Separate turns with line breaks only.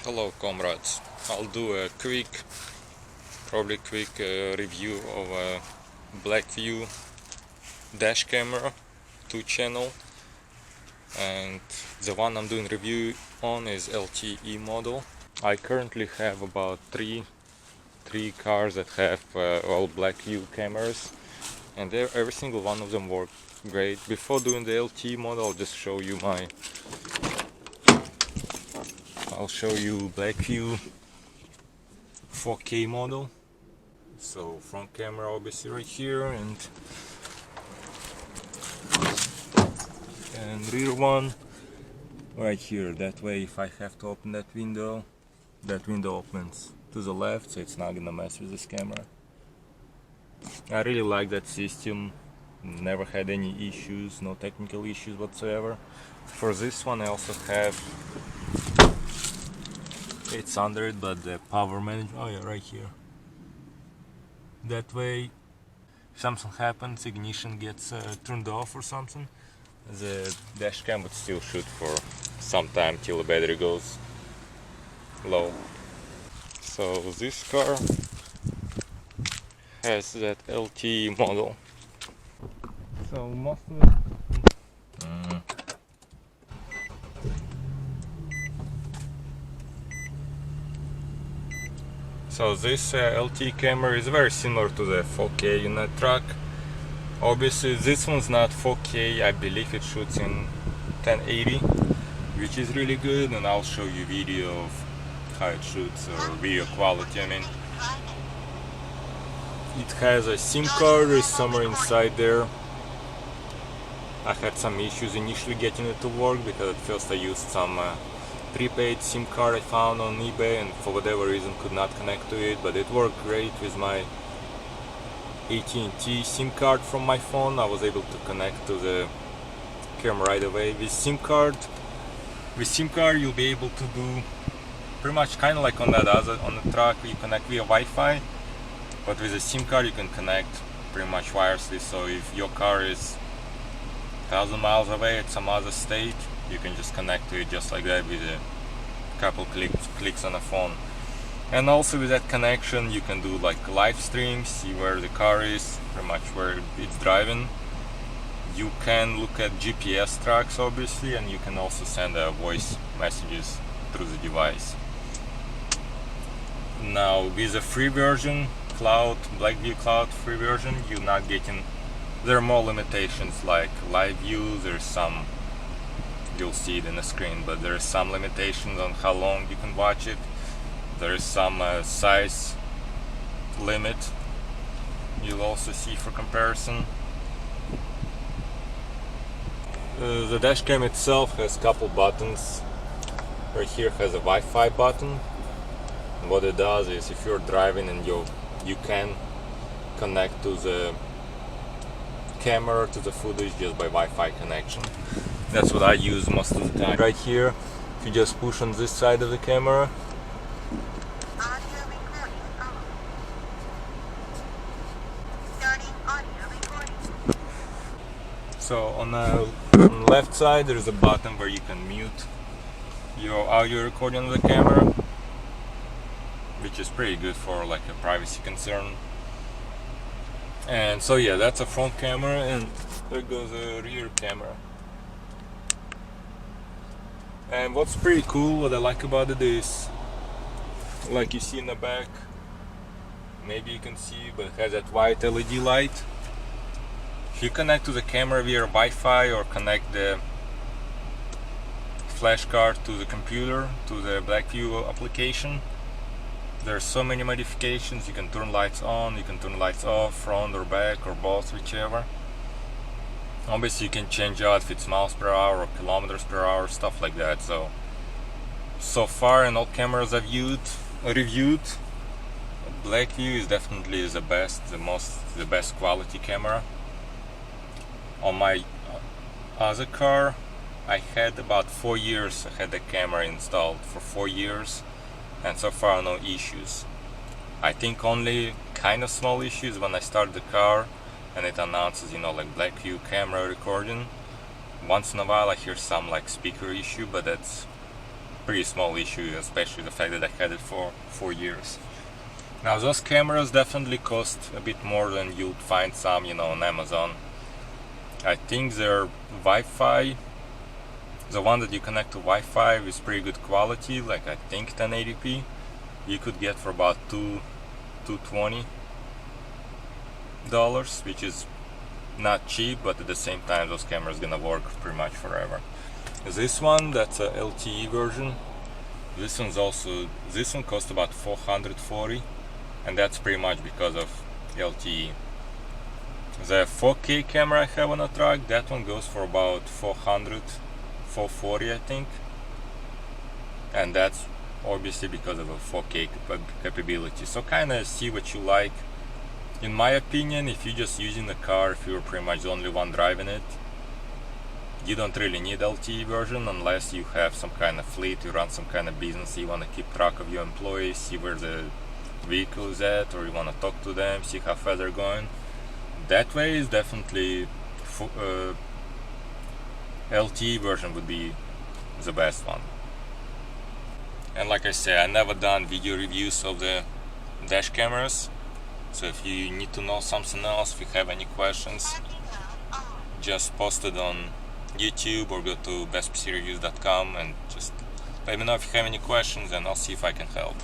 Hello comrades, I'll do a probably quick review of a BlackVue dash camera 2-channel, and the one I'm doing review on is LTE model. I currently have about three cars that have all BlackVue cameras, and every single one of them work great. Before doing the LTE model, I'll show you BlackVue 4K model. So front camera obviously right here, and rear one right here. That way if I have to open that window opens to the left, so it's not gonna mess with this camera. I really like that system, never had any issues, no technical issues whatsoever. For this one I also have, it's under it, but the power management, oh yeah, right here. That way if something happens, ignition gets turned off or something, the dash cam would still shoot for some time till the battery goes low. So this car has that LTE model. So most of it So this LTE camera is very similar to the 4K in a truck. Obviously this one's not 4K, I believe it shoots in 1080, which is really good, and I'll show you video of how it shoots, or video quality I mean. It has a SIM card, is somewhere inside there. I had some issues initially getting it to work because at first I used some prepaid SIM card I found on eBay, and for whatever reason could not connect to it, but it worked great with my AT&T SIM card from my phone. I was able to connect to the camera right away. With SIM card you'll be able to do pretty much kind of like on the truck, you connect via Wi-Fi, but with a SIM card you can connect pretty much wirelessly. So if your car is 1,000 miles away at some other state, you can just connect to it just like that with a couple clicks on the phone. And also with that connection you can do like live streams, see where the car is, pretty much where it's driving. You can look at GPS tracks obviously, and you can also send voice messages through the device. Now with the free version, BlackVue Cloud free version, you're not getting, there are more limitations like live view. There's some, you'll see it in the screen, but there are some limitations on how long you can watch it. There is some size limit you'll also see for comparison. The dashcam itself has a couple buttons. Right here has a Wi-Fi button. And what it does is if you're driving and you can connect to the camera, to the footage, just by Wi-Fi connection. That's what I use most of the time. Right here, if you just push on this side of the camera, so on the left side there's a button where you can mute your audio recording on the camera, which is pretty good for like a privacy concern. And so yeah, that's a front camera, and there goes a rear camera. And what's pretty cool, what I like about it is, like you see in the back, maybe you can see, but it has that white LED light. If you connect to the camera via Wi-Fi or connect the flash card to the computer, to the BlackVue application, there are so many modifications. You can turn lights on, you can turn lights off, front or back or both, whichever. Obviously you can change out if it's miles per hour or kilometers per hour, stuff like that. So far in all cameras I've reviewed, BlackVue is definitely the best quality camera. On my other car, I had about 4 years. I had the camera installed for 4 years, and so far no issues. I think only kind of small issues when I start the car and it announces, like BlackVue camera recording. Once in a while I hear some like speaker issue, but that's pretty small issue, especially the fact that I had it for 4 years. Now those cameras definitely cost a bit more than you'd find some, on Amazon. I think their Wi-Fi, the one that you connect to Wi-Fi, is pretty good quality, like I think 1080p. You could get for about $220, which is not cheap, but at the same time those cameras gonna work pretty much forever. This one, that's a LTE version. This one cost about $440, and that's pretty much because of LTE. The 4K camera I have on a truck, that one goes for about $440 I think, and that's obviously because of a 4K capability. So kinda see what you like. In my opinion, if you're just using the car, if you're pretty much the only one driving it, you don't really need LTE version unless you have some kind of fleet, you run some kind of business, you want to keep track of your employees, see where the vehicle is at, or you want to talk to them, see how fast they're going. That way is definitely LTE version would be the best one. And like I said, I never done video reviews of the dash cameras, so if you need to know something else, if you have any questions, just post it on YouTube or go to bestpcreviews.com and just let me know if you have any questions, and I'll see if I can help.